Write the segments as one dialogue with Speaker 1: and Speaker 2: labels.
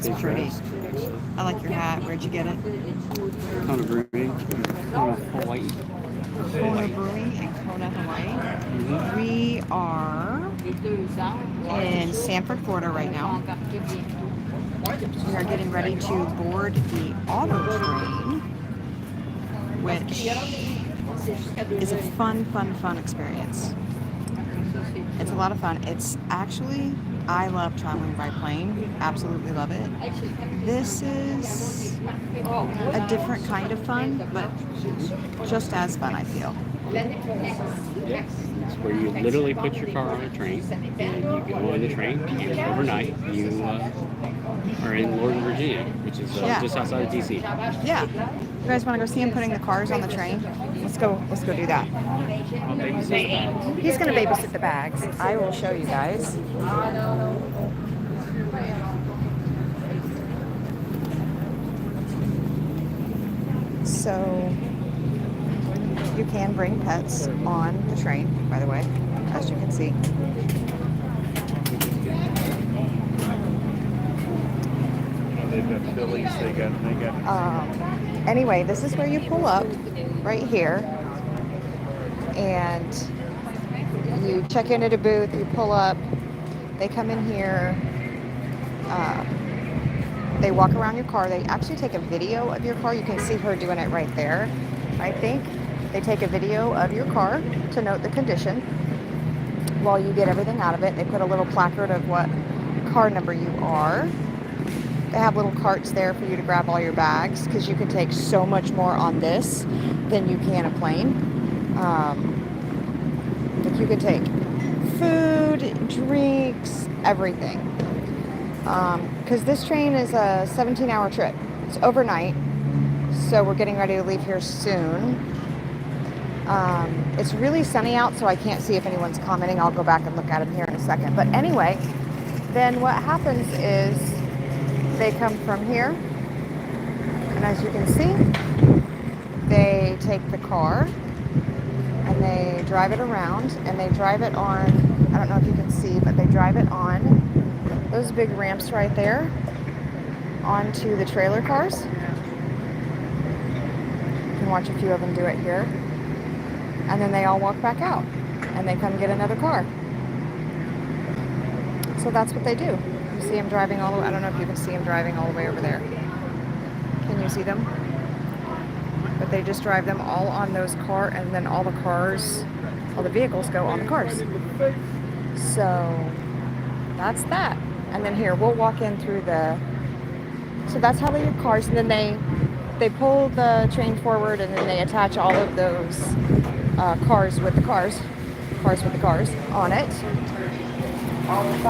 Speaker 1: It's pretty. I like your hat. Where'd you get it?
Speaker 2: Kona Brewing, Kona, Hawaii.
Speaker 1: Kona Brewing in Kona, Hawaii.
Speaker 2: Mm-hmm.
Speaker 1: We are in Sanford, Florida right now. We are getting ready to board the auto train, which is a fun experience. It's a lot of fun. It's actually, I love traveling by plane. Absolutely love it. This is a different kind of fun, but just as fun, I feel.
Speaker 2: Yes, it's where you literally put your car on a train and you go on the train and overnight you are in Northern Virginia, which is
Speaker 1: Yeah.
Speaker 2: just outside of DC.
Speaker 1: Yeah. You guys want to go see him putting the cars on the train? Let's go do that.
Speaker 2: I'll babysit the bags.
Speaker 1: He's going to babysit the bags. I will show you guys. So you can bring pets on the train, by the way, as you can see.
Speaker 3: They've got Phillies. They got.
Speaker 1: Anyway, this is where you pull up, right here, and you check in at a booth. You pull up. They come in here. They walk around your car. They actually take a video of your car. You can see her doing it right there. I think they take a video of your car to note the condition while you get everything out of it. They put a little placard of what car number you are. They have little carts there for you to grab all your bags because you can take so much more on this than you can a plane. Like you can take food, drinks, everything. Because this train is a 17-hour trip. It's overnight, so we're getting ready to leave here soon. It's really sunny out, so I can't see if anyone's commenting. I'll go back and look at them here in a second. But anyway, then what happens is they come from here, and as you can see, they take the car and they drive it around, and they drive it on, I don't know if you can see, but they drive it on those big ramps right there onto the trailer cars. You can watch a few of them do it here. And then they all walk back out and they come get another car. So that's what they do. You see them driving all the way, I don't know if you can see them driving all the way over there. Can you see them? But they just drive them all on those cars, and then all the vehicles go on the cars. So that's that. And then here, we'll walk in through so that's how they do cars. And then they pull the train forward, and then they attach all of those cars with the cars on it. And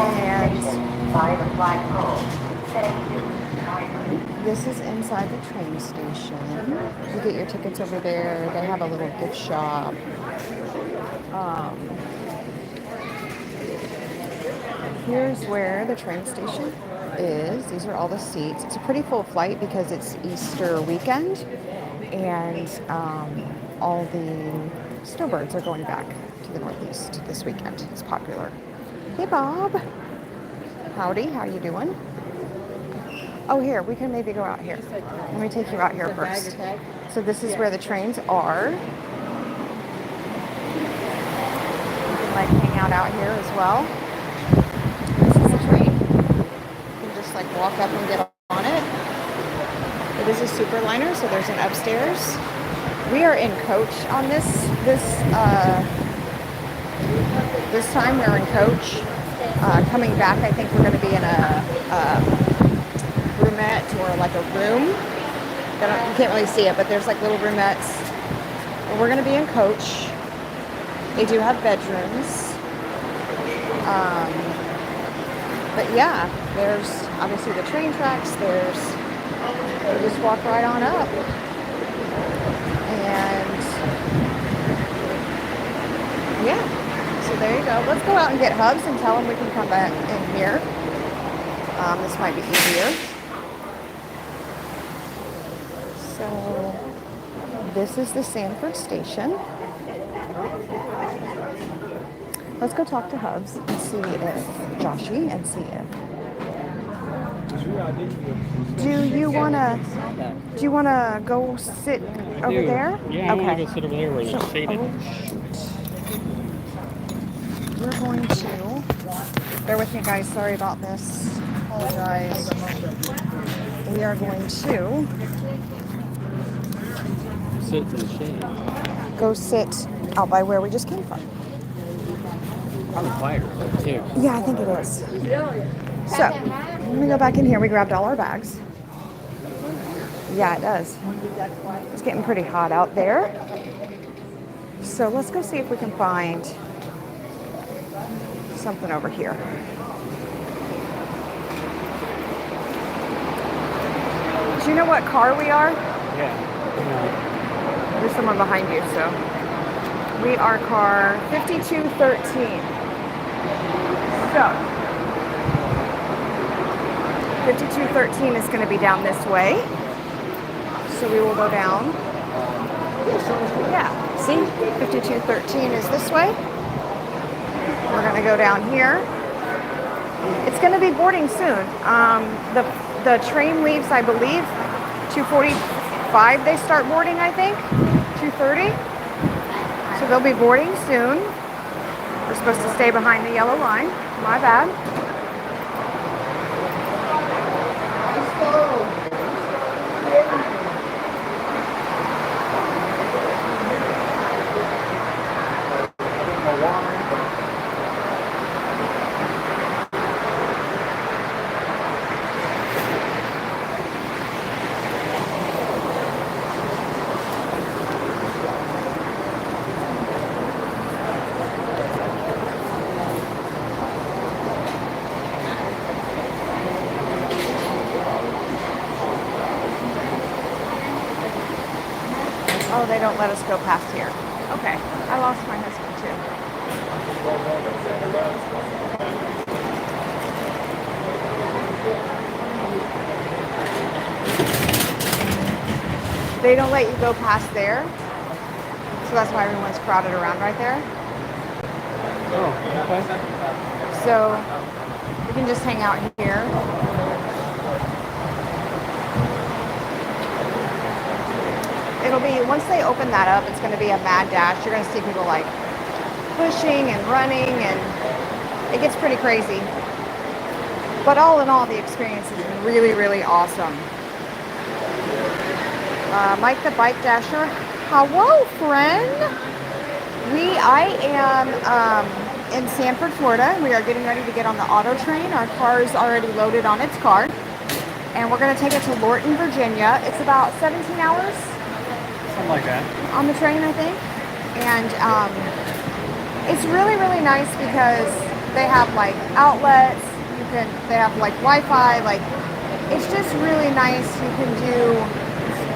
Speaker 1: this is inside the train station. You get your tickets over there. They have a little gift shop. Here's where the train station is. These are all the seats. It's a pretty full flight because it's Easter weekend, and all the snowbirds are going back to the Northeast this weekend. It's popular. Hey, Bob. Howdy. How you doing? Oh, here. We can maybe go out here. Let me take you out here first. So this is where the trains are. You can hang out here as well. Like walk up and get on it. It is a super liner, so there's an upstairs. We are in coach on this time. We're in coach. Coming back, I think we're going to be in a roomette or like a room. You can't really see it, but there's like little roomettes. And we're going to be in coach. They do have bedrooms. But yeah, there's obviously the train tracks. You just walk right on up. And yeah, so there you go. Let's go out and get Hubs and tell him we can come back in here. This might be easier. So this is the Sanford station. Let's go talk to Hubs and see if Do you wanna go sit
Speaker 2: I
Speaker 1: over
Speaker 2: do.
Speaker 1: there?
Speaker 2: Yeah, I want
Speaker 1: Okay.
Speaker 2: to go sit over there where
Speaker 1: So,
Speaker 2: they're shaded.
Speaker 1: we're going to. Bear with me, guys. Sorry about this. Apologize. We are going to
Speaker 2: Sit in the shade.
Speaker 1: go sit out by where we just came from.
Speaker 2: Probably quieter too.
Speaker 1: Yeah, I think it is. So, let me go back in here. We grabbed all our bags. Yeah, it does. It's getting pretty hot out there. So let's go see if we can find something over here. Do you know what car we are?
Speaker 2: Yeah.
Speaker 1: There's someone behind you, so. We are car 5213. So, 5213 is going to be down this way. So we will go down. Yeah, see? 5213 is this way. We're going to go down here. It's going to be boarding soon. The train leaves, I believe, 2:45 they start boarding, I think. 2:30. So they'll be boarding soon. We're supposed to stay behind the yellow line. My bad. Oh, they don't let us go past here. Okay. I lost my husband too. They don't let you go past there. So that's why everyone's crowded around right there.
Speaker 2: Oh, okay.
Speaker 1: So we can just hang out here. It'll be, once they open that up, it's going to be a mad dash. You're going to see people like pushing and running, and it gets pretty crazy. But all in all, the experience is really, really awesome. Mike the Bike Dasher, hello, friend. I am in Sanford, Florida. We are getting ready to get on the auto train. Our car is already loaded on its car. And we're going to take it to Lorton, Virginia. It's about 17 hours.
Speaker 2: Something like that.
Speaker 1: On the train, I think. And it's really, really nice because they have like outlets. They have like Wi-Fi. Like, it's just really nice. You can do.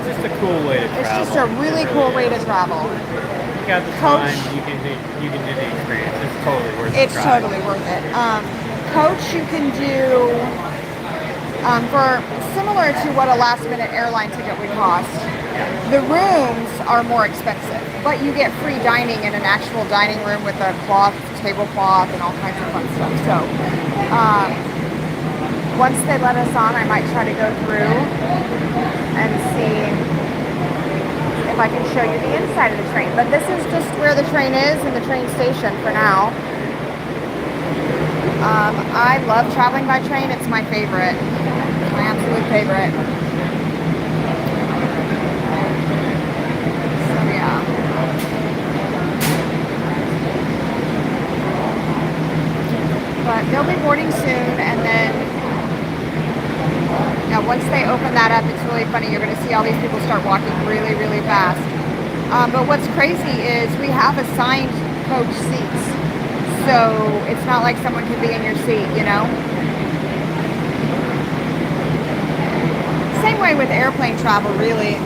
Speaker 2: It's just a cool way to travel.
Speaker 1: It's just a really cool way to travel.
Speaker 2: You got the time. You can do the experience. It's totally worth it.
Speaker 1: It's totally worth it. Coach, you can do for similar to what a last-minute airline ticket would cost. The rooms are more expensive, but you get free dining in an actual dining room with a tablecloth, and all kinds of fun stuff. So once they let us on, I might try to go through and see if I can show you the inside of the train. But this is just where the train is in the train station for now. I love traveling by train. It's my favorite. My absolute favorite. But they'll be boarding soon, and then once they open that up, it's really funny. You're going to see all these people start walking really, really fast. But what's crazy is we have assigned coach seats, so it's not like someone could be in your seat, you know? Same way with airplane travel, really.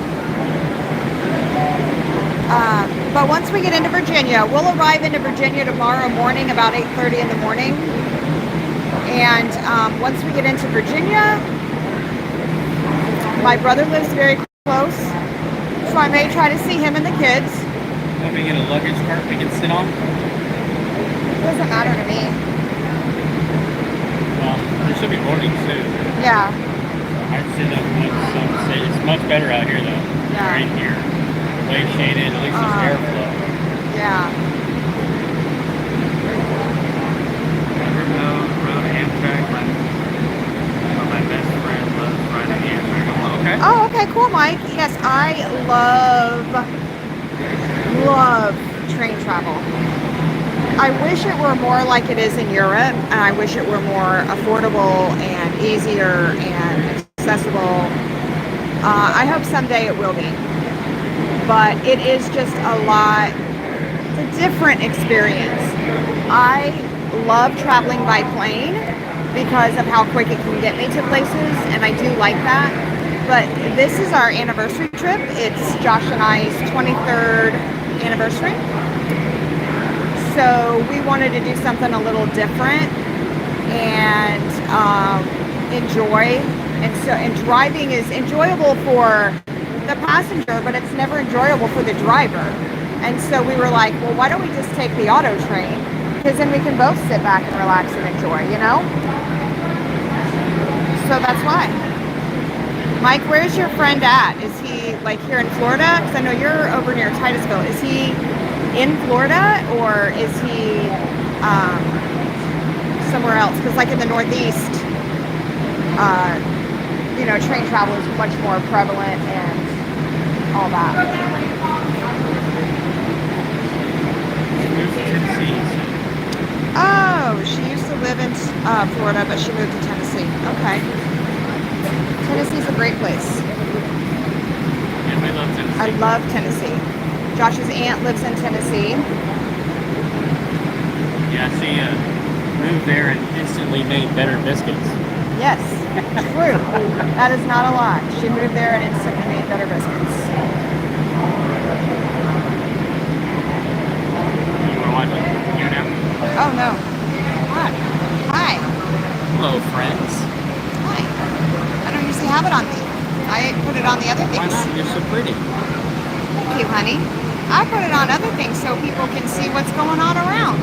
Speaker 1: But once we get into Virginia, we'll arrive into Virginia tomorrow morning about 8:30 in the morning. And once we get into Virginia, my brother lives very close, so I may try to see him and the kids.
Speaker 2: Want me to get a luggage cart we can sit on?
Speaker 1: It doesn't matter to me.
Speaker 2: Well, there should be boarding soon.
Speaker 1: Yeah.
Speaker 2: I'd sit up with sunset. It's much better out here though.
Speaker 1: Yeah.
Speaker 2: Right here. Way shaded, at least there's airflow.
Speaker 1: Yeah.
Speaker 2: Road Amtrak. My best friend loves riding Amtrak. Okay.
Speaker 1: Oh, okay, cool, Mike. Yes, I love train travel. I wish it were more like it is in Europe, and I wish it were more affordable and easier and accessible. I hope someday it will be. But it is just it's a different experience. I love traveling by plane because of how quick it can get me to places, and I do like that. But this is our anniversary trip. It's Josh and I's 23rd anniversary. So we wanted to do something a little different and enjoy. And driving is enjoyable for the passenger, but it's never enjoyable for the driver. And so we were like, well, why don't we just take the auto train? Because then we can both sit back and relax and enjoy, you know? So that's why. Mike, where's your friend at? Is he like here in Florida? Because I know you're over near Titusville. Is he in Florida or is he somewhere else? Because like in the Northeast, you know, train travel is much more prevalent and all that. Oh, she used to live in Florida, but she moved to Tennessee. Okay. Tennessee's a great place.
Speaker 2: Yeah, we love Tennessee.
Speaker 1: I love Tennessee. Josh's aunt lives in Tennessee.
Speaker 2: Yeah, she moved there and instantly made better biscuits.
Speaker 1: Yes, true. That is not a lie. She moved there and instantly made better biscuits.
Speaker 2: You want to watch it? You now?
Speaker 1: Oh, no.
Speaker 2: Hi.
Speaker 1: Hi.
Speaker 2: Hello, friends.
Speaker 1: Hi. I don't usually have it on me. I put it on the other
Speaker 2: Why
Speaker 1: things.
Speaker 2: not? You're so pretty.
Speaker 1: Thank you, honey. I put it on other things so people can see what's going on around.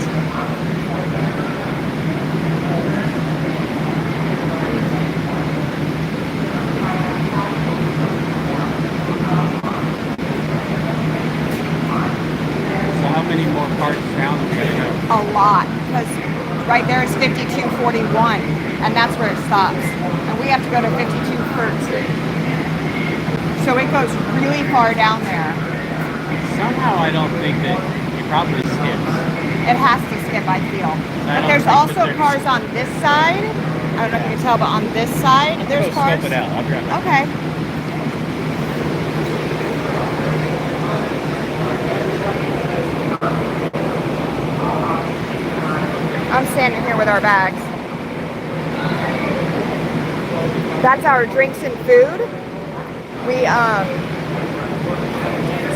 Speaker 2: So how many more parts down are we going to go?
Speaker 1: A lot, because right there is 5241, and that's where it stops. And we have to go to 5213. So it goes really far down there.
Speaker 2: Somehow I don't think that he probably skips.
Speaker 1: It has to skip, I feel. But
Speaker 2: don't
Speaker 1: there's
Speaker 2: think
Speaker 1: also
Speaker 2: that there's-
Speaker 1: cars on this side. I don't know if you can tell, but on this side, there's
Speaker 2: Go
Speaker 1: cars.
Speaker 2: scope it out. I'll drive it.
Speaker 1: Okay. I'm standing here with our bags. That's our drinks and food. We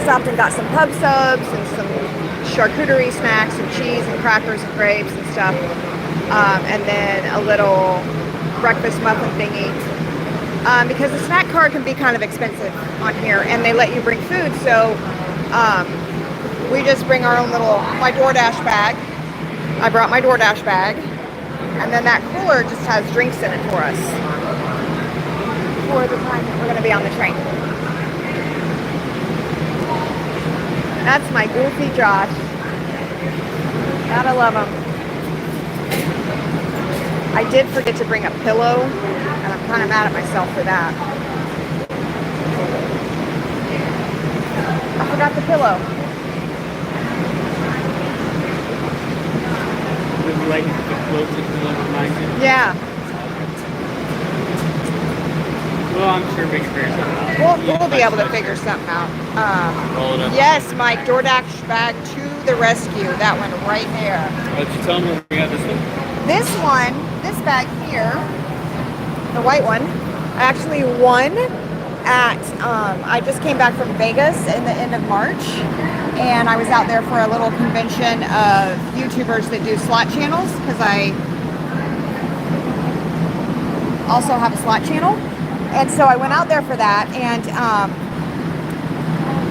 Speaker 1: stopped and got some pub subs and some charcuterie snacks and cheese and crackers and grapes and stuff. And then a little breakfast muffin thingy. Because the snack card can be kind of expensive on here and they let you bring food. So we just bring our own my DoorDash bag. I brought my DoorDash bag. And then that cooler just has drinks in it for us. For the time that we're going to be on the train. That's my goofy Josh. Gotta love him. I did forget to bring a pillow, and I'm kind of mad at myself for that. I forgot the pillow.
Speaker 2: Would you like to float to remind you?
Speaker 1: Yeah.
Speaker 2: Well, I'm sure we can figure something out.
Speaker 1: We'll be able to figure something out.
Speaker 2: Roll it up.
Speaker 1: Yes, Mike, DoorDash bag to the rescue. That one right there.
Speaker 2: Did you tell me we got this one?
Speaker 1: This bag here, the white one, I actually won at, I just came back from Vegas in the end of March, and I was out there for a little convention of YouTubers that do slot channels, because I also have a slot channel. And so I went out there for that, and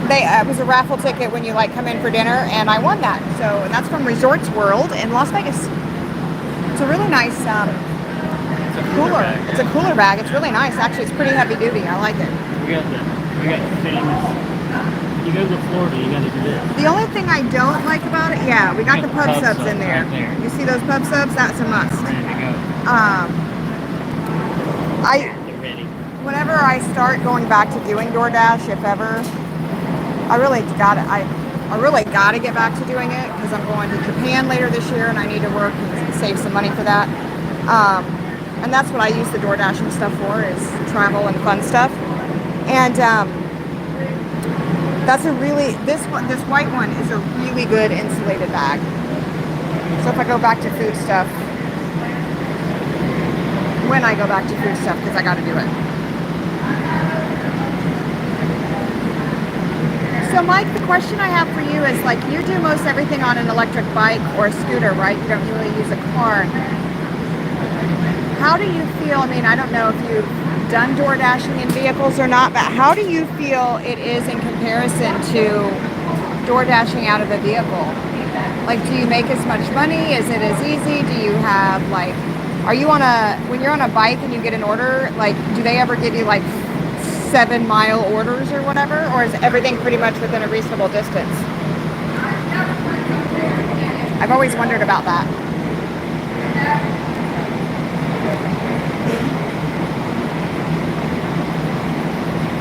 Speaker 1: it was a raffle ticket when you like come in for dinner, and I won that. So, and that's from Resorts World in Las Vegas. It's a really nice
Speaker 2: It's a
Speaker 1: cooler.
Speaker 2: bag,
Speaker 1: It's a cooler bag. It's really nice. Actually, it's pretty heavy duty. I like it.
Speaker 2: We got the famous. You go to Florida, you got to do this.
Speaker 1: The only thing I don't like about it, yeah, we got the pub subs in there.
Speaker 2: Right there.
Speaker 1: You see those pub subs? That's a must.
Speaker 2: Ready to go. They're ready.
Speaker 1: Whenever I start going back to doing DoorDash, if ever, I really gotta get back to doing it because I'm going to Japan later this year and I need to work and save some money for that. And that's what I use the DoorDash and stuff for, is travel and fun stuff. And that's a really, this white one is a really good insulated bag. So if I go back to food stuff, when I go back to food stuff, because I got to do it. So Mike, the question I have for you is, like, you do most everything on an electric bike or a scooter, right? You don't really use a car. How do you feel? I mean, I don't know if you've done door dashing in vehicles or not, but how do you feel it is in comparison to door dashing out of a vehicle? Like, do you make as much money? Is it as easy? Do you have, like, are you on when you're on a bike and you get an order, like, do they ever give you like 7-mile orders or whatever? Or is everything pretty much within a reasonable distance? I've always wondered about that.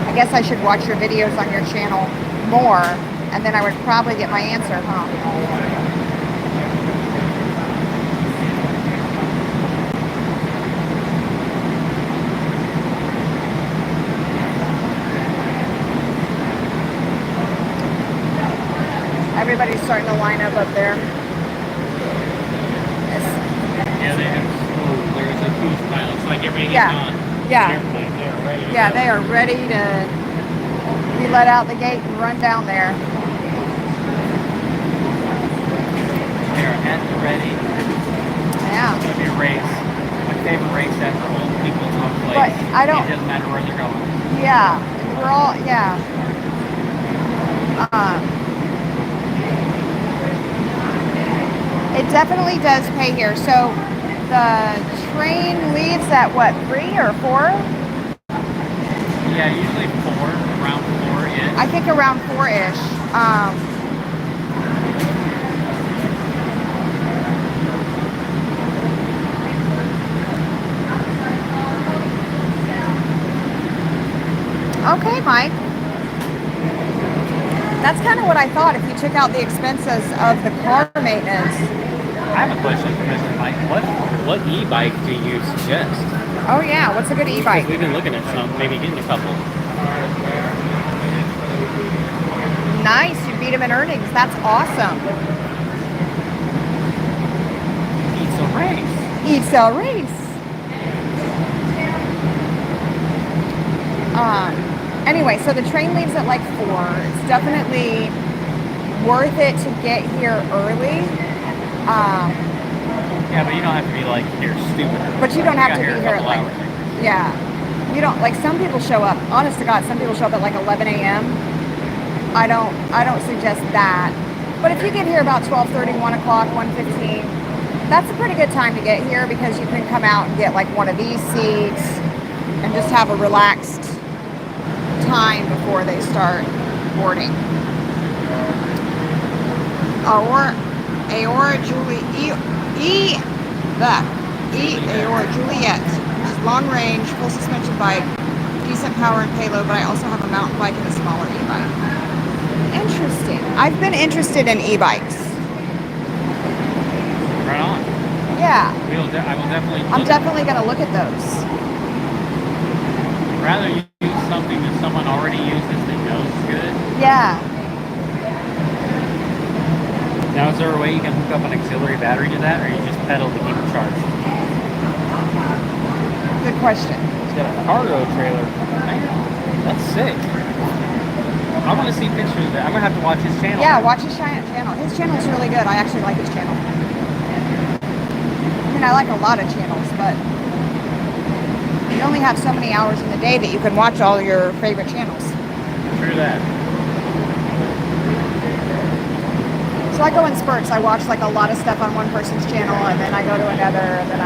Speaker 1: I guess I should watch your videos on your channel more, and then I would probably get my answer, huh? Everybody's starting to line up there.
Speaker 2: Yeah, they have. Oh, there's a huge pile. It's like everything
Speaker 1: Yeah.
Speaker 2: is on.
Speaker 1: Yeah.
Speaker 2: They're ready to
Speaker 1: Yeah,
Speaker 2: go.
Speaker 1: they are ready to be let out the gate and run down there.
Speaker 2: They're at the ready.
Speaker 1: Yeah.
Speaker 2: It's gonna be a race. My favorite race after old people to a place.
Speaker 1: But I don't-
Speaker 2: It doesn't matter where they're going.
Speaker 1: Yeah. We're all, yeah. It definitely does pay here. So the train leaves at what, 3 or 4?
Speaker 2: Yeah, usually 4, around 4-ish.
Speaker 1: I think around 4-ish. Okay, Mike. That's kind of what I thought. If you took out the expenses of the car maintenance.
Speaker 2: I have a question for Mr. Mike. What e-bike do you suggest?
Speaker 1: Oh yeah, what's a good e-bike?
Speaker 2: Because we've been looking at some, maybe getting a couple.
Speaker 1: Nice, you beat him in earnings. That's awesome.
Speaker 2: Eats a race.
Speaker 1: Eats a race. Anyway, so the train leaves at like 4. It's definitely worth it to get here early.
Speaker 2: Yeah, but you don't have to be like here stupid.
Speaker 1: But you don't have to be
Speaker 2: a
Speaker 1: here at
Speaker 2: couple
Speaker 1: like,
Speaker 2: hours.
Speaker 1: yeah. You don't, like, some people show up, honest to God, some people show up at like 11 a.m. I don't suggest that. But if you get here about 12:30, 1 o'clock, 1:15, that's a pretty good time to get here because you can come out and get like one of these seats and just have a relaxed time before they start boarding. Aora Juliet. Long range, full suspension bike, decent power and payload, but I also have a mountain bike and a smaller e-bike. Interesting. I've been interested in e-bikes.
Speaker 2: Right on.
Speaker 1: Yeah.
Speaker 2: I will definitely.
Speaker 1: I'm definitely going to look at those.
Speaker 2: Rather use something that someone already uses that knows is good.
Speaker 1: Yeah.
Speaker 2: Now, is there a way you can hook up an auxiliary battery to that, or you just pedal to keep it charged?
Speaker 1: Good question.
Speaker 2: It's got a cargo trailer. Man, that's sick. I want to see pictures of that. I'm going to have to watch his channel.
Speaker 1: Yeah, watch his channel. His channel is really good. I actually like his channel. I mean, I like a lot of channels, but you only have so many hours in the day that you can watch all your favorite channels.
Speaker 2: True that.
Speaker 1: So I go in spurts. I watch like a lot of stuff on one person's channel, and then I go to another, and then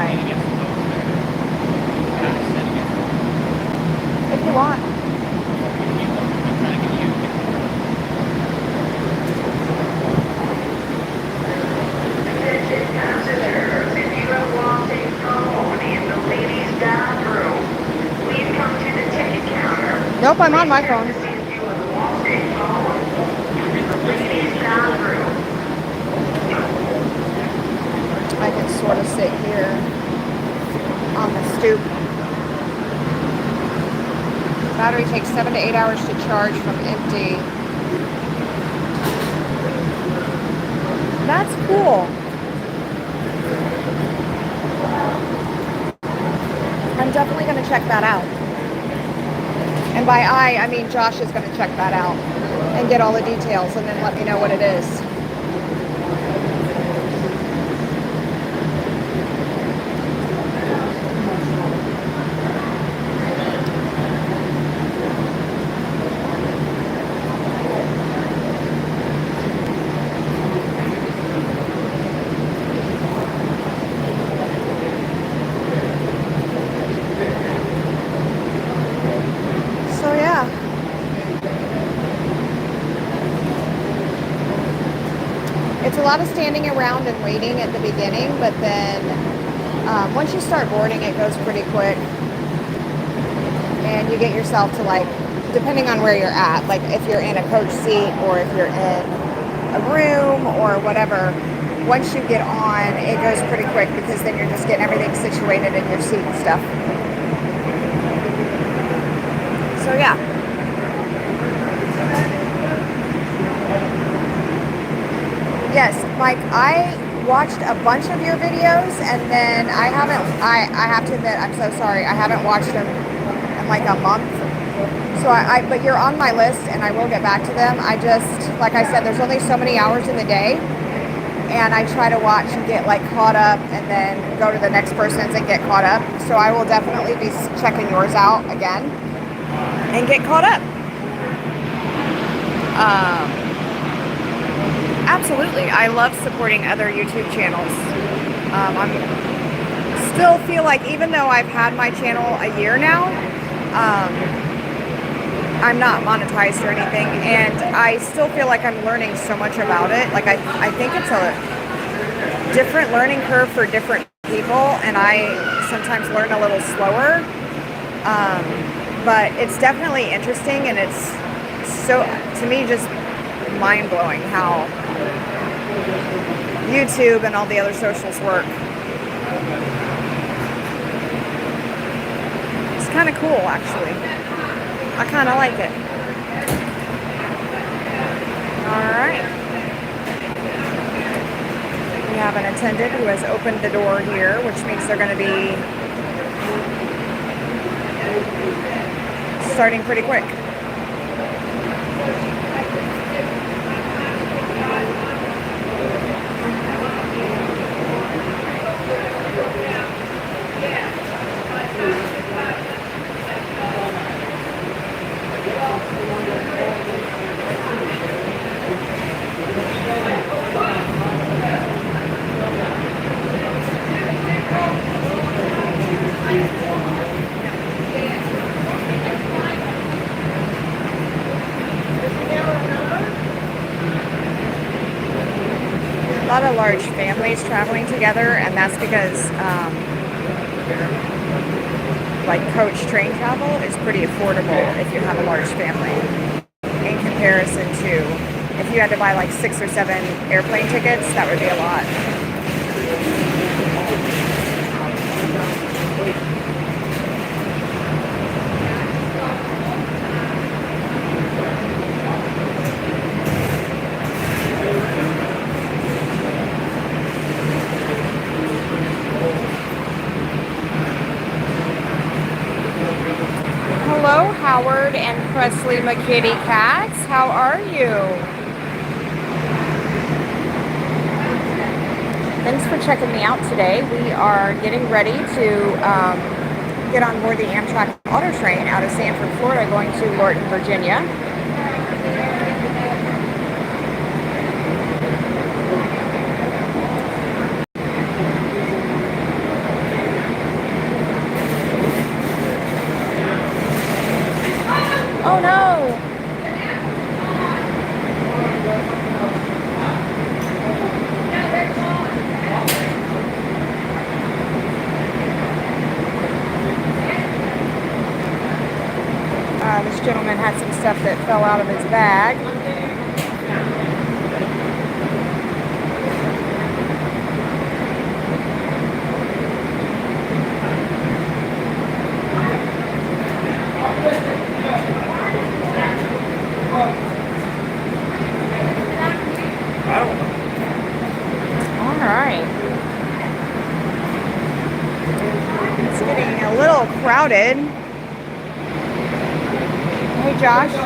Speaker 1: want.
Speaker 4: Attention passengers, if you have lost a phone in the ladies' bathroom, please come to the ticket counter.
Speaker 1: Nope, I'm on my
Speaker 4: Please check
Speaker 1: phone.
Speaker 4: to see if you have lost a phone in the ladies' bathroom.
Speaker 1: I can sort of sit here on the stoop. Battery takes 7 to 8 hours to charge from empty. That's cool. I'm definitely going to check that out. And by I mean Josh is going to check that out and get all the details and then let me know what it is. So yeah. It's a lot of standing around and waiting at the beginning, but then once you start boarding, it goes pretty quick. And you get yourself to, like, depending on where you're at, like if you're in a coach seat or if you're in a room or whatever, once you get on, it goes pretty quick because then you're just getting everything situated in your seat and stuff. So yeah. Yes, Mike, I watched a bunch of your videos and then I have to admit, I'm so sorry, I haven't watched them in like a month. So but you're on my list and I will get back to them. I just, like I said, there's only so many hours in the day and I try to watch and get like caught up and then go to the next person's and get caught up. So I will definitely be checking yours out again and get caught up. Absolutely. I love supporting other YouTube channels. I'm still feel like even though I've had my channel a year now, I'm not monetized or anything, and I still feel like I'm learning so much about it. Like I think it's a different learning curve for different people, and I sometimes learn a little slower. But it's definitely interesting, and it's so, to me, just mind-blowing how YouTube and all the other socials work. It's kind of cool, actually. I kind of like it. All right. We have an attendant who has opened the door here, which means they're going to be starting pretty quick. A lot of large families traveling together, and that's because like coach train travel is pretty affordable if you have a large family in comparison to if you had to buy like 6 or 7 airplane tickets. That would be a lot. Hello, Howard and Presley McKitty Cats. How are you? Thanks for checking me out today. We are getting ready to get on board the Amtrak auto train out of Sanford, Florida, going to Lorton, Virginia. Oh no! This gentleman had some stuff that fell out of his bag. All right. It's getting a little crowded. Hey Josh, do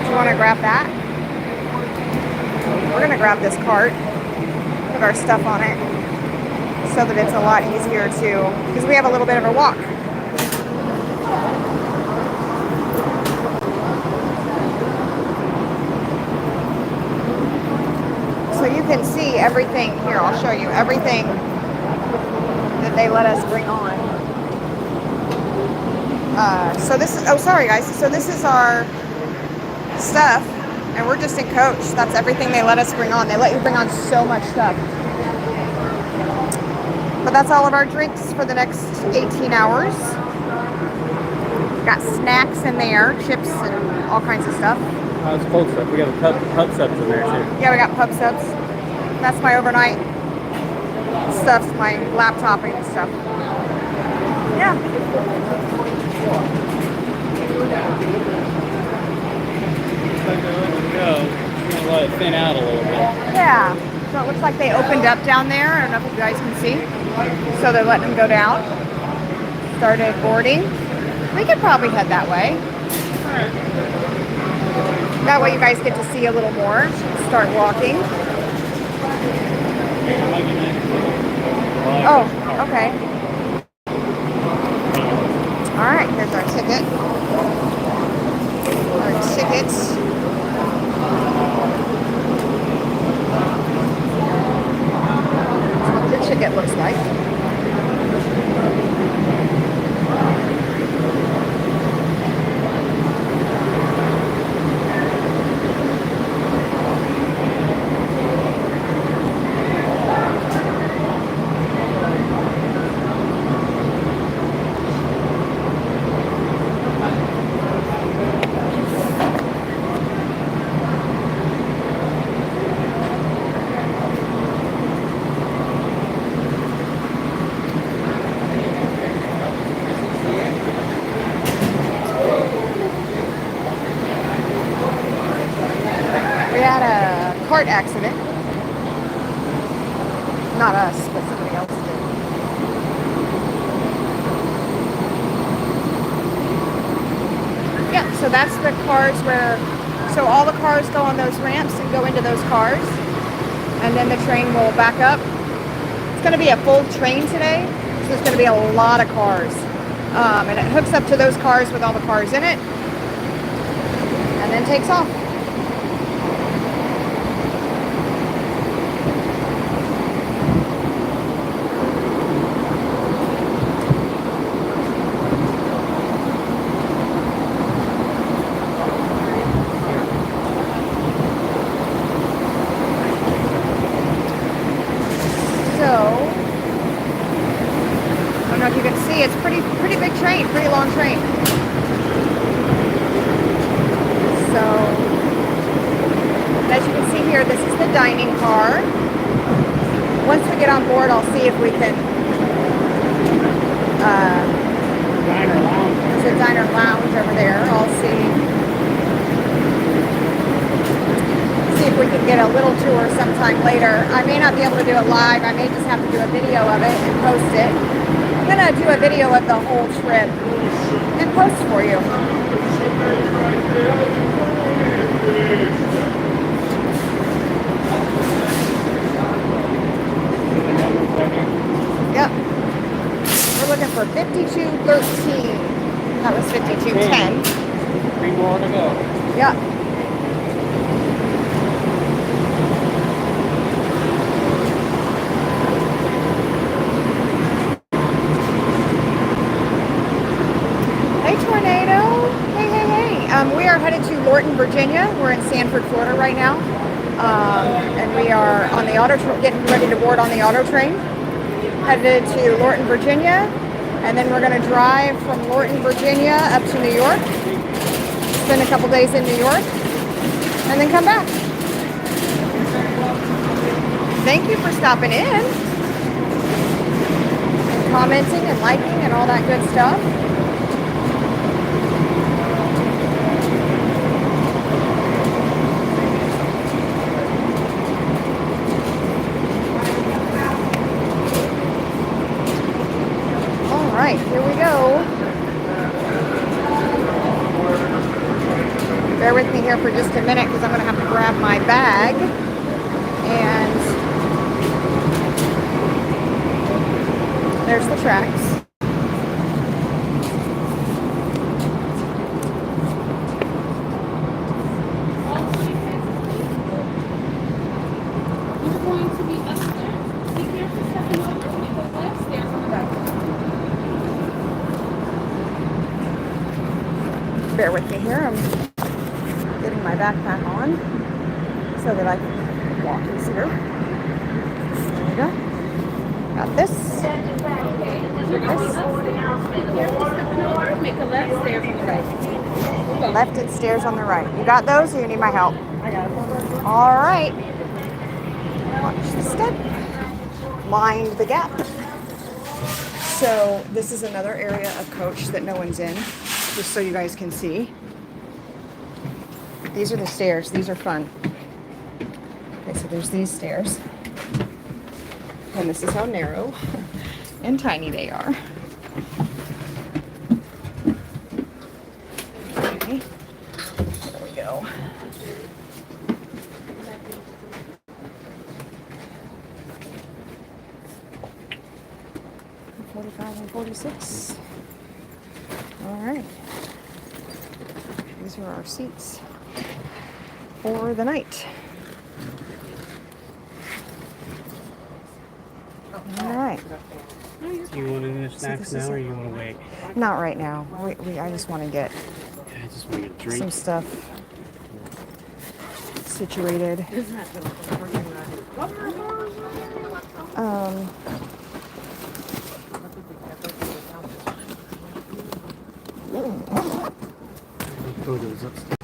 Speaker 1: you want to grab that? We're going to grab this cart, put our stuff on it, so that it's a lot easier to, because we have a little bit of a walk. So you can see everything here. I'll show you everything that they let us bring on. So this is, oh sorry guys, so this is our stuff, and we're just in coach. That's everything they let us bring on. They let you bring on so much stuff. But that's all of our drinks for the next 18 hours. Got snacks in there, chips and all kinds of stuff.
Speaker 2: It's cold stuff. We got the pub subs in there too.
Speaker 1: Yeah, we got pub subs. That's my overnight stuff, my laptop and stuff. Yeah.
Speaker 2: Go. We're gonna let it thin out a little bit.
Speaker 1: Yeah. So it looks like they opened up down there. I don't know if you guys can see. So they're letting them go down. Started boarding. We could probably head that way. That way you guys get to see a little more. Start walking. Oh, okay. All right, here's our ticket. Our tickets. That's what the ticket looks like. We had a cart accident. Not us, but somebody else did. Yeah, so that's the cars where, so all the cars go on those ramps and go into those cars. And then the train will back up. It's going to be a full train today. So there's going to be a lot of cars. And it hooks up to those cars with all the cars in it. And then takes off. It's pretty big train, pretty long train. So, as you can see here, this is the dining car. Once we get on board, I'll see if we can.
Speaker 2: Diner lounge.
Speaker 1: There's a diner lounge over there. I'll see if we can get a little tour sometime later. I may not be able to do it live. I may just have to do a video of it and post it. I'm going to do a video of the whole trip and post for you. Yep. We're looking for 5213. That was 5210.
Speaker 2: 3 more to go.
Speaker 1: Yep. Hey Hi, Tornado. Hey, hey, hey. We are headed to Lorton, Virginia. We're in Sanford, Florida right now. And we are on the getting ready to board on the auto train. Headed to Lorton, Virginia. And then we're going to drive from Lorton, Virginia up to New York. Spend a couple days in New York. And then come back. Thank you for stopping in. And commenting and liking and all that good stuff. All right, here we go. Bear with me here for just a minute because I'm going to have to grab my bag. And there's the tracks.
Speaker 5: We're going to be upstairs. Be careful stepping over because left stairs on the right.
Speaker 1: Bear with me here. I'm getting my backpack on so that I can walk easier. There we go. Got this.
Speaker 5: Make a left stairs on the right.
Speaker 1: Left and stairs on the right. You got those or you need my help?
Speaker 5: I got it.
Speaker 1: All right. Watch the step. Mind the gap. So this is another area of coach that no one's in, just so you guys can see. These are the stairs. These are fun. Okay, so there's these stairs. And this is how narrow and tiny they are. Okay. There we go. $45 and $46. All right. These are our seats for the night. All right.
Speaker 2: Do you want to do the snacks now or you want to wait?
Speaker 1: Not right now. I just want to get
Speaker 2: I just want to get a drink.
Speaker 1: some stuff situated.
Speaker 2: Photos upstairs.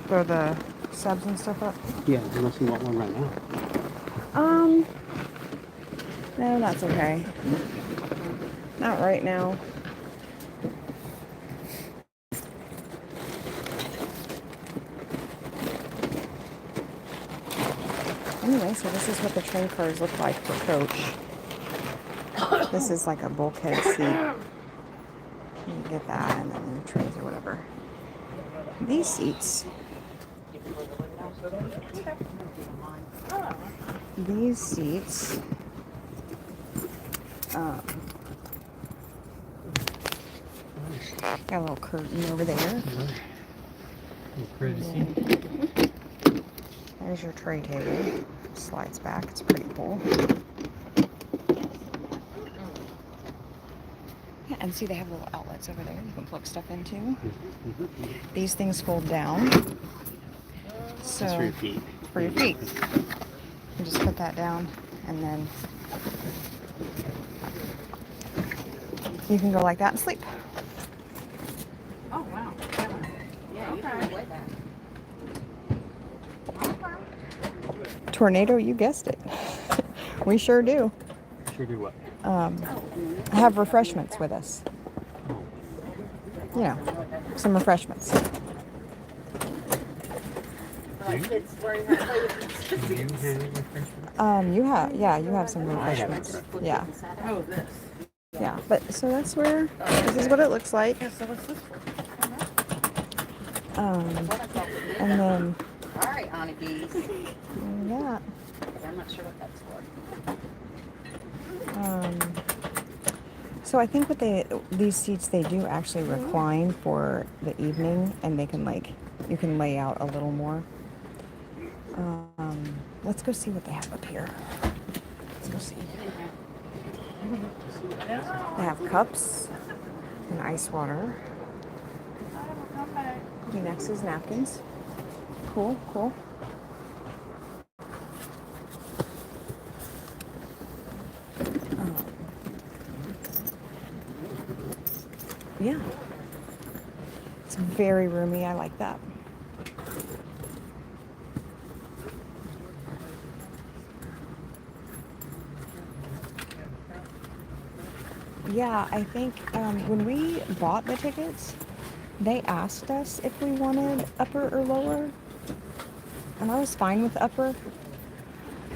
Speaker 1: Throw the subs and stuff up.
Speaker 2: Yeah, unless you want one right now.
Speaker 1: No, that's okay. Not right now. Anyway, so this is what the train cars look like for coach. This is like a bulkhead seat. You get that, and then the trays or whatever. These seats. These seats. Got a little curtain over there.
Speaker 2: Privacy.
Speaker 1: There's your tray table. Slides back. It's pretty cool. Yeah, and see they have little outlets over there you can plug stuff into. These things fold down. So
Speaker 2: That's for your feet.
Speaker 1: For your feet. You just put that down and then you can go like that and sleep.
Speaker 5: Oh, wow. Yeah, you can avoid that.
Speaker 1: Tornado, you guessed it. We sure do.
Speaker 2: Sure do what?
Speaker 1: Have refreshments with us. You know, some refreshments.
Speaker 2: Do you have refreshments?
Speaker 1: You have some refreshments.
Speaker 2: refreshments.
Speaker 1: Yeah.
Speaker 5: Oh, this.
Speaker 1: Yeah. But so that's where this is what it looks like.
Speaker 5: Yeah, so what's this for?
Speaker 1: And then
Speaker 5: All right, honeybees.
Speaker 1: yeah.
Speaker 5: I'm not sure what that's for.
Speaker 1: So I think these seats they do actually recline for the evening, and they can you can lay out a little more. Let's go see what they have up here. Let's go see. They have cups and ice water. Kleenexes, napkins. Cool, cool. Yeah. It's very roomy. I like that. Yeah, I think when we bought the tickets, they asked us if we wanted upper or lower. And I was fine with upper.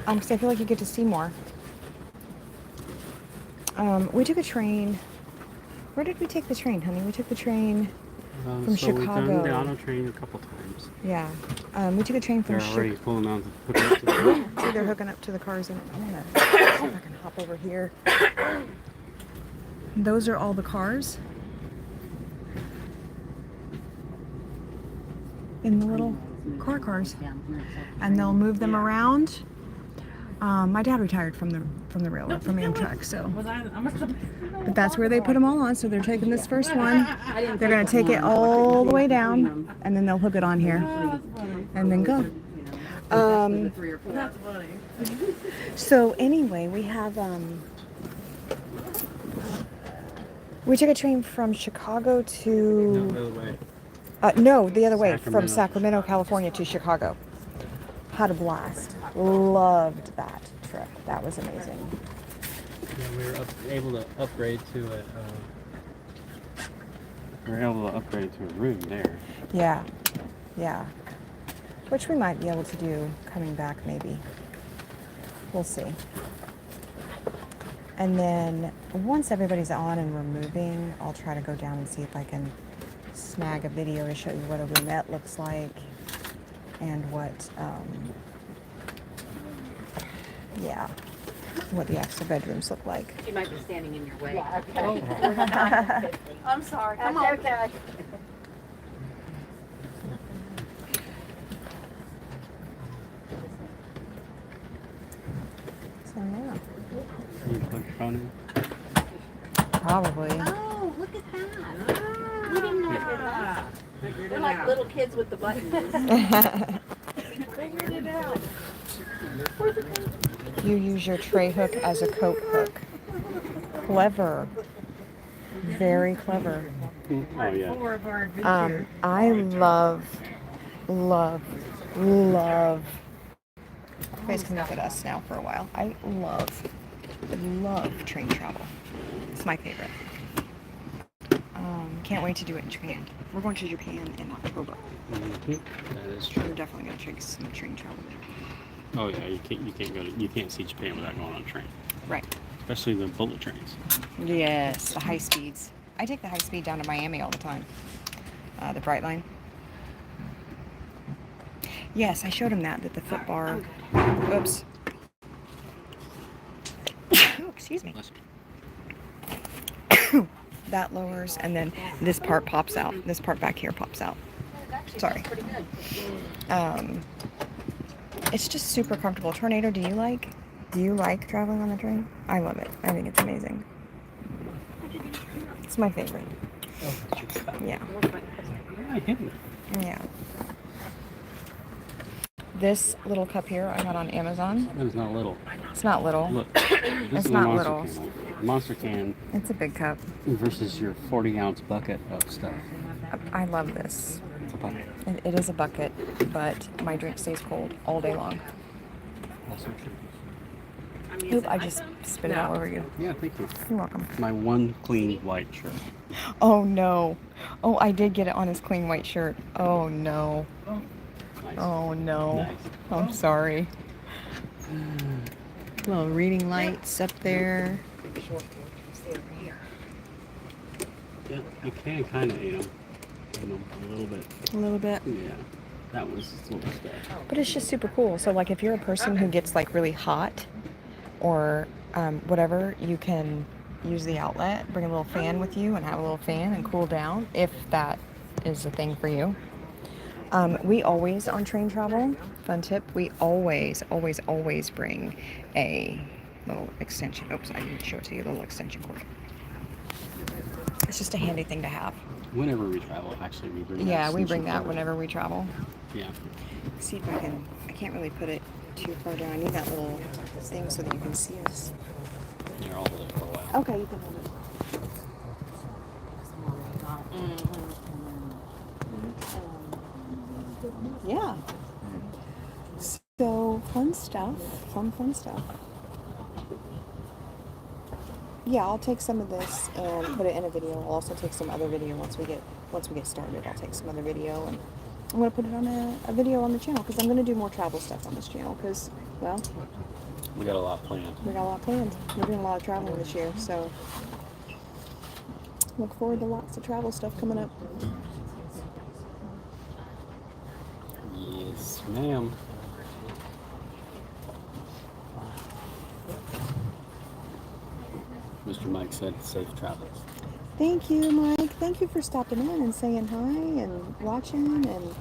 Speaker 1: Because I feel like you get to see more. We took a train. Where did we take the train, honey? We took the train from
Speaker 2: So we've done the
Speaker 1: Chicago.
Speaker 2: auto train a couple times.
Speaker 1: Yeah. We took a train from
Speaker 2: They're already
Speaker 1: Chicago.
Speaker 2: pulling out the hook up to the
Speaker 1: See, they're hooking up to the cars, and I'm gonna see if I can hop over here. Those are all the cars in the little cars, and they'll move them around. My dad retired from the railroad, from Amtrak, so. But that's where they put them all on. So they're taking this first one. They're gonna take it all the way down, and then they'll hook it on here, and then go. So anyway, we have we took a train from Chicago to
Speaker 2: other way.
Speaker 1: no, the other way, from
Speaker 2: Sacramento.
Speaker 1: Sacramento, California to Chicago. Had a blast. Loved that trip. That was amazing.
Speaker 2: Yeah, we were able to upgrade to a. We were able to upgrade to a room there.
Speaker 1: Yeah, yeah. Which we might be able to do coming back, maybe. We'll see. And then once everybody's on and we're moving, I'll try to go down and see if I can snag a video to show you what a roomette looks like and what, yeah, what the extra bedrooms look like.
Speaker 6: She might be standing in your way.
Speaker 5: Oh. I'm sorry. Come on.
Speaker 6: Okay.
Speaker 1: So yeah,
Speaker 2: Can you plug your phone in?
Speaker 1: probably.
Speaker 6: Oh, look at that. We didn't know that. We're like little kids with the buttons. Figured it out.
Speaker 1: You use your tray hook as a coat hook. Clever. Very clever.
Speaker 2: Oh yeah.
Speaker 1: I love. You guys can look at us now for a while. I love train travel. It's my favorite. Can't wait to do it in Japan. We're going to Japan in October.
Speaker 2: That is true.
Speaker 1: We're definitely going to take some train travel there.
Speaker 2: Oh yeah, you can't see Japan without going on a train,
Speaker 1: Right.
Speaker 2: especially the bullet trains.
Speaker 1: Yes, the high speeds. I take the high speed down to Miami all the time. The Bright Line. Yes, I showed him that the foot bar. Oops. Oh, excuse me.
Speaker 2: Bless you.
Speaker 1: That lowers, and then this part pops out. This part back here pops out. Sorry.
Speaker 6: Pretty good.
Speaker 1: It's just super comfortable. Tornado, do you like traveling on the train? I love it. I think it's amazing. It's my favorite. Yeah.
Speaker 2: Yeah, hidden.
Speaker 1: Yeah. This little cup here I got on Amazon.
Speaker 2: That is not little.
Speaker 1: It's not little.
Speaker 2: Look, this
Speaker 1: It's
Speaker 2: is
Speaker 1: not
Speaker 2: a monster
Speaker 1: little.
Speaker 2: can. A monster can
Speaker 1: It's a big cup.
Speaker 2: versus your 40-ounce bucket of stuff.
Speaker 1: I love this.
Speaker 2: It's a bucket.
Speaker 1: It is a bucket, but my drink stays cold all day long.
Speaker 2: Also true.
Speaker 1: Oop, I just spit it all over you.
Speaker 2: Yeah, thank you.
Speaker 1: You're welcome.
Speaker 2: My one clean white shirt.
Speaker 1: Oh no. Oh, I did get it on his clean white shirt. Oh no.
Speaker 2: Nice.
Speaker 1: Oh no.
Speaker 2: Nice.
Speaker 1: I'm sorry. Little reading lights up there.
Speaker 2: Yeah, you can kind of, a little bit.
Speaker 1: A little bit.
Speaker 2: Yeah, that was little stuff.
Speaker 1: But it's just super cool. So like if you're a person who gets like really hot or whatever, you can use the outlet, bring a little fan with you and have a little fan and cool down if that is a thing for you. We always, on train travel, fun tip, we always bring a little extension. Oops, I didn't show it to you, a little extension cord. It's just a handy thing to have.
Speaker 2: Whenever we travel, actually, we bring that
Speaker 1: Yeah, we bring
Speaker 2: extension
Speaker 1: that
Speaker 2: cord.
Speaker 1: whenever we travel.
Speaker 2: Yeah.
Speaker 1: See if I can't really put it too far down. I need that little thing so that you can see us.
Speaker 2: You're all there for a while.
Speaker 1: Okay, you can hold it. Yeah. So fun stuff. Fun stuff. Yeah, I'll take some of this and put it in a video. I'll also take some other video once we get started. I'll take some other video and I'm gonna put it on a video on the channel because I'm gonna do more travel stuff on this channel because, well,
Speaker 2: We got a lot planned.
Speaker 1: we got a lot planned. We're doing a lot of traveling this year, so look forward to lots of travel stuff coming up.
Speaker 2: Yes, ma'am. Mr. Mike said safe travels.
Speaker 1: Thank you, Mike. Thank you for stopping in and saying hi and watching. And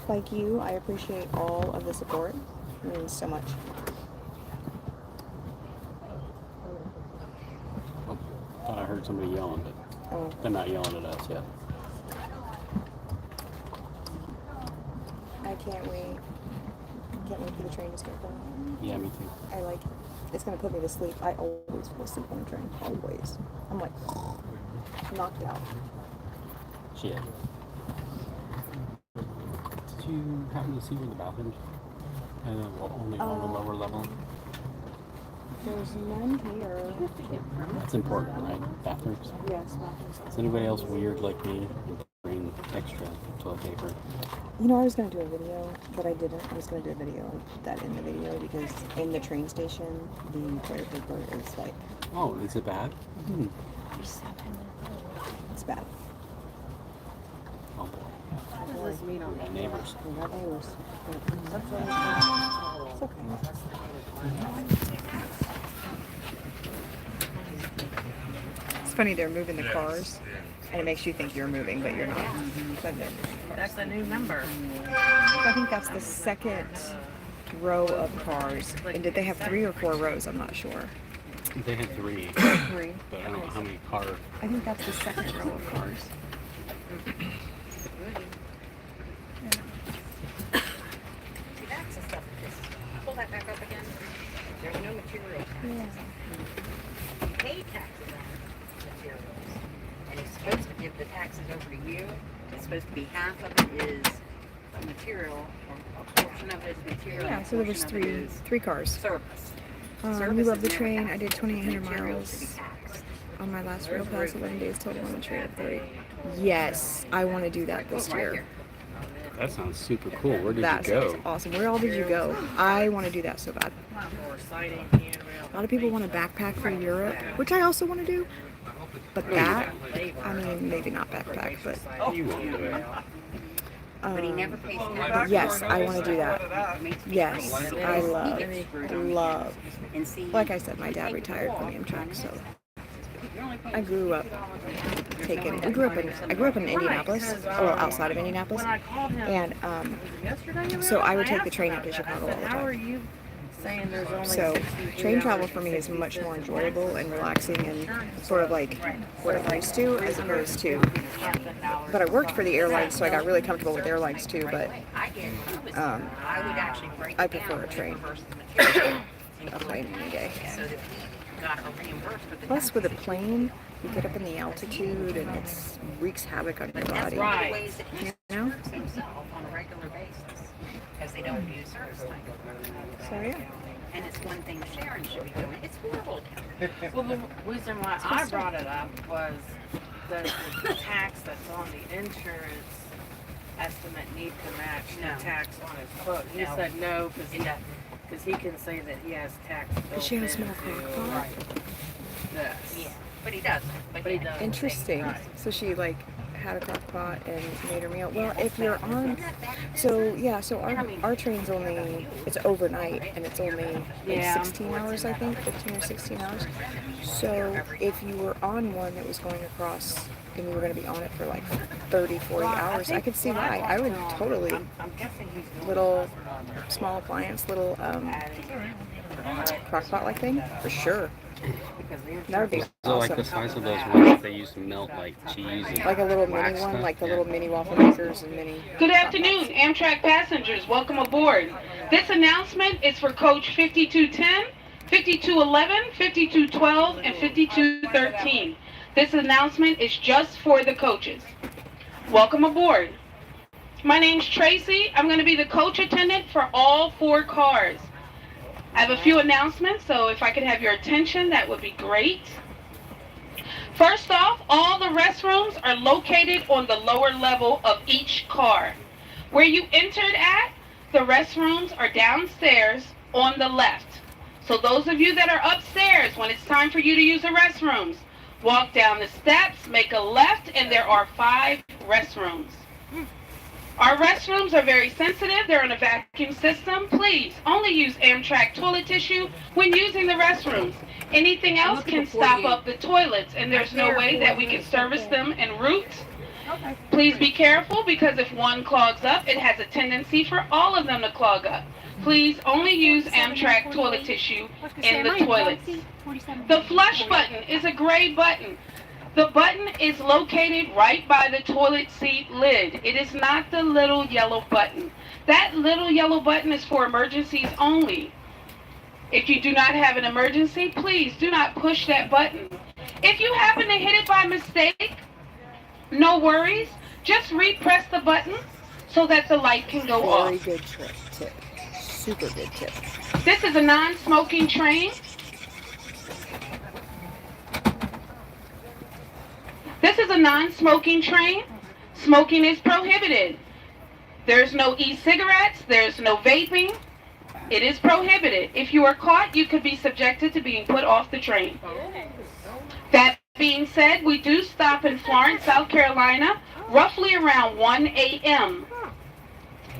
Speaker 1: like you, I appreciate all of the support. It means so much.
Speaker 2: Oh, thought I heard somebody yelling, but
Speaker 1: Oh,
Speaker 2: they're not yelling at us yet.
Speaker 1: I can't wait. Can't wait for the train to start going.
Speaker 2: Yeah, me too.
Speaker 1: I like it. It's gonna put me to sleep. I always fall asleep on the train. Always. I'm like knocked out.
Speaker 2: Shit. Did you happen to see where the bathrooms are? Only on the lower level?
Speaker 1: There's none here.
Speaker 2: That's important, right? Bathrooms.
Speaker 1: Yes, bathrooms.
Speaker 2: Is anybody else weird like me and bring extra toilet paper?
Speaker 1: You know, I was gonna do a video, but I didn't. I was gonna do a video and put that in the video because in the train station, the toilet paper is like,
Speaker 2: Oh, is it bad? Hmm.
Speaker 1: it's bad.
Speaker 2: Oh boy. We got neighbors.
Speaker 1: We got neighbors. It's okay. It's funny, they're moving the cars, and it makes you think you're moving, but you're not. But they're moving the cars.
Speaker 6: That's a new number.
Speaker 1: I think that's the second row of cars. And did they have 3 or 4 rows? I'm not sure.
Speaker 2: They had 3,
Speaker 1: 3.
Speaker 2: but I don't know how many car.
Speaker 1: I think that's the second row of cars.
Speaker 6: See, that's the stuff. Pull that back up again. There's no material.
Speaker 1: Yeah.
Speaker 6: You pay taxes on materials. And he's supposed to give the taxes over to you. It's supposed to be half of it is material, or a portion of it is material.
Speaker 1: Yeah,
Speaker 6: and a
Speaker 1: so there was
Speaker 6: portion of it
Speaker 1: three
Speaker 6: is
Speaker 1: cars.
Speaker 6: Service.
Speaker 1: We
Speaker 6: Service
Speaker 1: love the
Speaker 6: is never
Speaker 1: train.
Speaker 6: taxed.
Speaker 1: I did 2,800
Speaker 6: Materials to be
Speaker 1: miles
Speaker 6: taxed.
Speaker 1: on my last rail pass, 11 days total on the train of 30. Yes, I want to do that this
Speaker 6: Right
Speaker 1: year.
Speaker 6: here.
Speaker 2: That sounds super cool. Where did
Speaker 1: That
Speaker 2: you go?
Speaker 1: sounds awesome. Where all did you go? I want to do that so bad. A lot of people want to backpack for Europe, which I also want to do. But that, I mean, maybe not backpack, but
Speaker 2: You won't do it.
Speaker 6: But he never pays taxes.
Speaker 1: yes, I want to do that.
Speaker 6: It makes me
Speaker 1: Yes,
Speaker 6: crazy.
Speaker 1: I
Speaker 6: He gets screwed on
Speaker 1: love.
Speaker 6: And see,
Speaker 1: Like I said, my dad retired from Amtrak, so I grew up I grew up in Indianapolis, well, outside of Indianapolis, and so I would take the train up to Chicago all the time. So train travel for me is much more enjoyable and relaxing and sort of like what I'm used to as opposed to. But I worked for the airlines, so I got really comfortable with airlines too. But I prefer a train, a plane any day.
Speaker 6: so that he got a reimbursed for the
Speaker 1: Plus, with a plane, you get up in the altitude and it wreaks havoc on your body.
Speaker 6: one of the ways that he
Speaker 1: You know?
Speaker 6: serves himself on a regular basis because they don't do service time.
Speaker 1: So yeah.
Speaker 6: And it's one thing Sharon should be doing. It's horrible.
Speaker 5: Well, the reason why I brought it up was the tax that's on the insurance estimate need to match
Speaker 6: No.
Speaker 5: the tax on his book. He
Speaker 6: No.
Speaker 5: said no,
Speaker 6: It doesn't.
Speaker 5: because he can say that he has tax built
Speaker 1: Does she have a small
Speaker 5: into
Speaker 1: crock pot?
Speaker 5: this.
Speaker 6: Yeah, but he doesn't.
Speaker 5: But he doesn't.
Speaker 1: Interesting.
Speaker 5: Right.
Speaker 1: So she like had a crock pot and made her meal. Well, if you're on, so yeah, so our train's only, it's overnight and it's only like
Speaker 5: Yeah.
Speaker 1: 16 hours, I think, 15 or 16 hours. So if you were on one that was going across and you were going to be on it for like 30, 40 hours, I could see why. I would totally,
Speaker 5: I'm guessing he's doing
Speaker 1: little small appliance, little crock pot like thing, for sure.
Speaker 6: Because the
Speaker 1: That would be
Speaker 6: insurance
Speaker 2: So like the
Speaker 1: awesome.
Speaker 2: size of those ones that they use to melt like cheese and
Speaker 1: Like a little
Speaker 2: wax
Speaker 1: mini one,
Speaker 2: stuff?
Speaker 1: like the
Speaker 2: Yeah.
Speaker 1: little mini waffle makers and mini.
Speaker 7: Good afternoon, Amtrak passengers. Welcome aboard. This announcement is for coach 5210, 5211, 5212, and 5213. This announcement is just for the coaches. Welcome aboard. My name's Tracy. I'm going to be the coach attendant for all 4 cars. I have a few announcements, so if I could have your attention, that would be great. First off, all the restrooms are located on the lower level of each car. Where you entered at, the restrooms are downstairs on the left. So those of you that are upstairs, when it's time for you to use the restrooms, walk down the steps, make a left, and there are 5 restrooms. Our restrooms are very sensitive. They're in a vacuum system. Please only use Amtrak toilet tissue when using the restrooms. Anything else can stop up the toilets, and there's no way that we can service them en route. Please be careful, because if one clogs up, it has a tendency for all of them to clog up. Please only use Amtrak toilet tissue in the toilets. The flush button is a gray button. The button is located right by the toilet seat lid. It is not the little yellow button. That little yellow button is for emergencies only. If you do not have an emergency, please do not push that button. If you happen to hit it by mistake, no worries. Just repress the button so that the light can go
Speaker 1: Very
Speaker 7: off.
Speaker 1: good tip. Super good tip.
Speaker 7: This is a non-smoking train. This is a non-smoking train. Smoking is prohibited. There's no e-cigarettes. There's no vaping. It is prohibited. If you are caught, you could be subjected to being put off the train. That being said, we do stop in Florence, South Carolina, roughly around 1 a.m.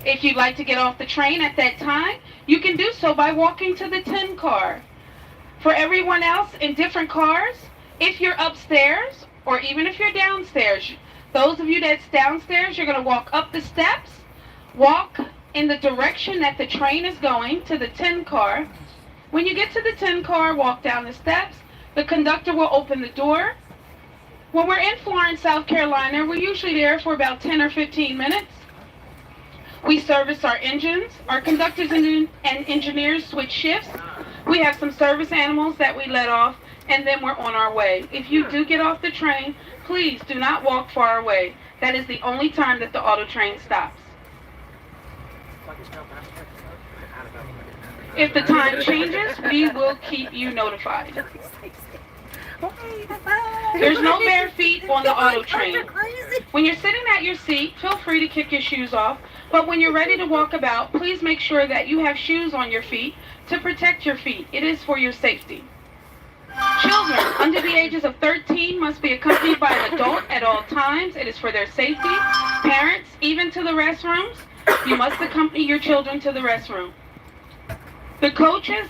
Speaker 7: If you'd like to get off the train at that time, you can do so by walking to the 10 car. For everyone else in different cars, if you're upstairs, or even if you're downstairs, those of you that's downstairs, you're going to walk up the steps, walk in the direction that the train is going to the 10 car. When you get to the 10 car, walk down the steps. The conductor will open the door. When we're in Florence, South Carolina, we're usually there for about 10 or 15 minutes. We service our engines. Our conductors and engineers switch shifts. We have some service animals that we let off, and then we're on our way. If you do get off the train, please do not walk far away. That is the only time that the auto train stops. If the time changes, we will keep you notified. There's no bare feet on the auto train. When you're sitting at your seat, feel free to kick your shoes off, but when you're ready to walk about, please make sure that you have shoes on your feet to protect your feet. It is for your safety. Children under the ages of 13 must be accompanied by an adult at all times. It is for their safety. Parents, even to the restrooms, you must accompany your children to the restroom. The coaches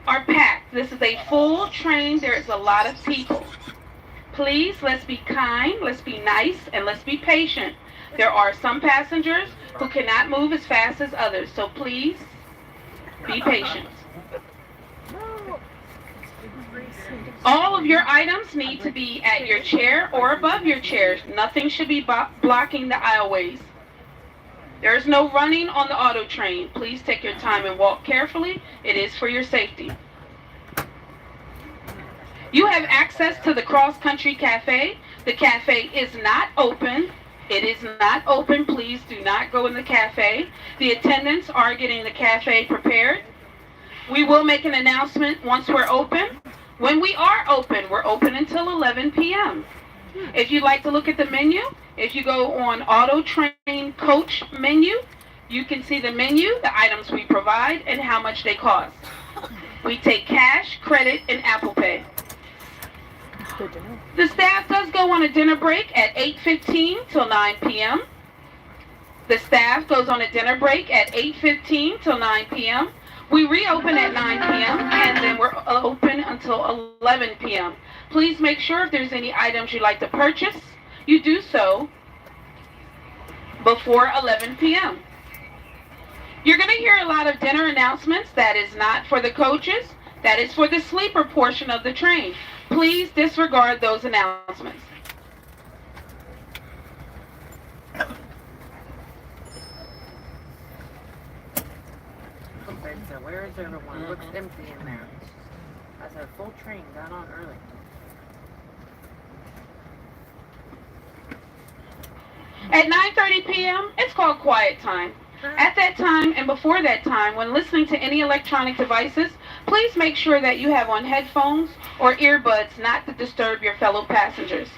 Speaker 7: are packed. This is a full train. There is a lot of people. Please, let's be kind, let's be nice, and let's be patient. There are some passengers who cannot move as fast as others, so please be patient. All of your items need to be at your chair or above your chair. Nothing should be blocking the aisleways. There is no running on the auto train. Please take your time and walk carefully. It is for your safety. You have access to the Cross Country Cafe. The cafe is not open. It is not open. Please do not go in the cafe. The attendants are getting the cafe prepared. We will make an announcement once we're open. When we are open, we're open until 11 p.m. If you'd like to look at the menu, if you go on Auto Train Coach menu, you can see the menu, the items we provide, and how much they cost. We take cash, credit, and Apple Pay.
Speaker 1: Good to know.
Speaker 7: The staff does go on a dinner break at 8:15 till 9 p.m. The staff goes on a dinner break at 8:15 till 9 p.m. We reopen at 9 p.m. and then we're open until 11 p.m. Please make sure if there's any items you'd like to purchase, you do so before 11 p.m. You're going to hear a lot of dinner announcements. That is not for the coaches. That is for the sleeper portion of the train. Please disregard those announcements.
Speaker 5: So where is everyone? It looks empty in there. I said full train got on early.
Speaker 7: At 9:30 p.m., it's called quiet time. At that time and before that time, when listening to any electronic devices, please make sure that you have on headphones or earbuds not to disturb your fellow passengers.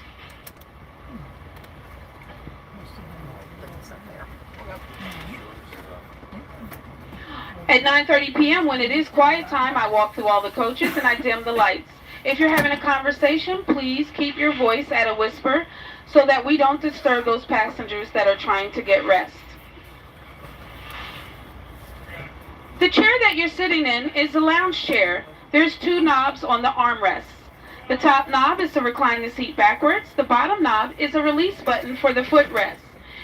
Speaker 7: At 9:30 p.m., when it is quiet time, I walk through all the coaches and I dim the lights. If you're having a conversation, please keep your voice at a whisper so that we don't disturb those passengers that are trying to get rest. The chair that you're sitting in is a lounge chair. There's 2 knobs on the armrests. The top knob is to recline the seat backwards. The bottom knob is a release button for the footrest.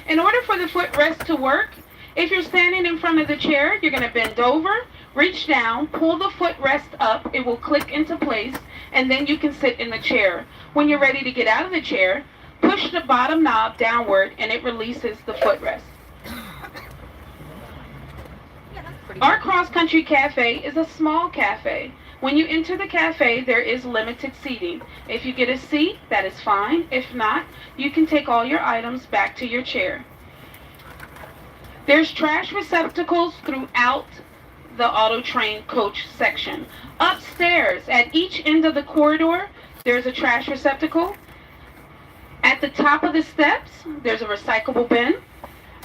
Speaker 7: In order for the footrest to work, if you're standing in front of the chair, you're going to bend over, reach down, pull the footrest up, it will click into place, and then you can sit in the chair. When you're ready to get out of the chair, push the bottom knob downward and it releases the footrest. Our cross-country cafe is a small cafe. When you enter the cafe, there is limited seating. If you get a seat, that is fine. If not, you can take all your items back to your chair. There's trash receptacles throughout the auto train coach section. Upstairs, at each end of the corridor, there's a trash receptacle. At the top of the steps, there's a recyclable bin.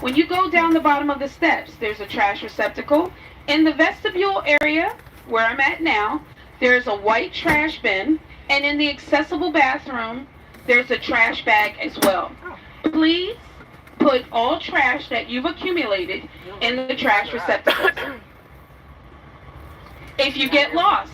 Speaker 7: When you go down the bottom of the steps, there's a trash receptacle. In the vestibule area, where I'm at now, there's a white trash bin, and in the accessible bathroom, there's a trash bag as well. Please put all trash that you've accumulated in the trash receptacles. If you get lost,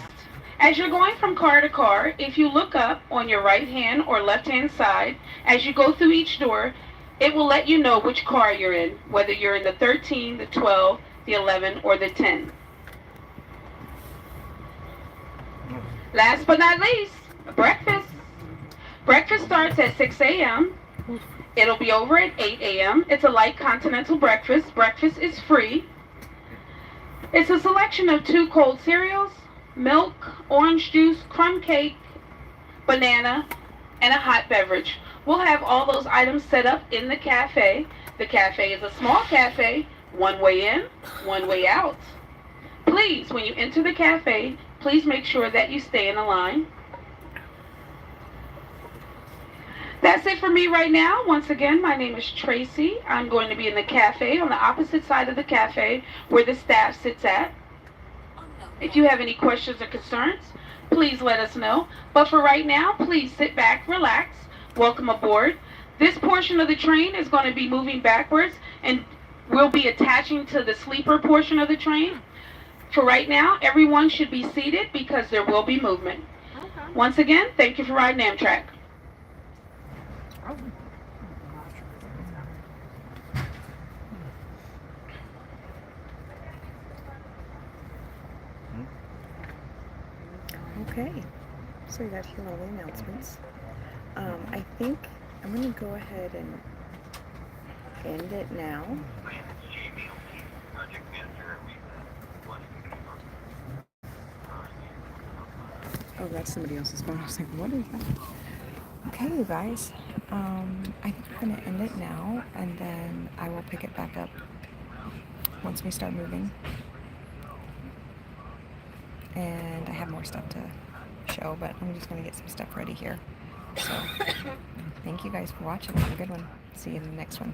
Speaker 7: as you're going from car to car, if you look up on your right hand or left hand side, as you go through each door, it will let you know which car you're in, whether you're in the 13, the 12, the 11, or the 10. Last but not least, breakfast. Breakfast starts at 6 a.m. It'll be over at 8 a.m. It's a light continental breakfast. Breakfast is free. It's a selection of 2 cold cereals, milk, orange juice, crumb cake, banana, and a hot beverage. We'll have all those items set up in the cafe. The cafe is a small cafe, 1 way in, 1 way out. Please, when you enter the cafe, please make sure that you stay in a line. That's it for me right now. Once again, my name is Tracy. I'm going to be in the cafe on the opposite side of the cafe where the staff sits at. If you have any questions or concerns, please let us know. But for right now, please sit back, relax. Welcome aboard. This portion of the train is going to be moving backwards and we'll be attaching to the sleeper portion of the train. For right now, everyone should be seated because there will be movement. Once again, thank you for riding Amtrak.
Speaker 1: Okay, so you got to hear all the announcements. I think I'm going to go ahead and end it now. Oh, that's somebody else's phone. I was like, what is that? Okay, you guys. I think we're going to end it now, and then I will pick it back up once we start moving. And I have more stuff to show, but I'm just going to get some stuff ready here. So, thank you guys for watching. Have a good one. See you in the next one.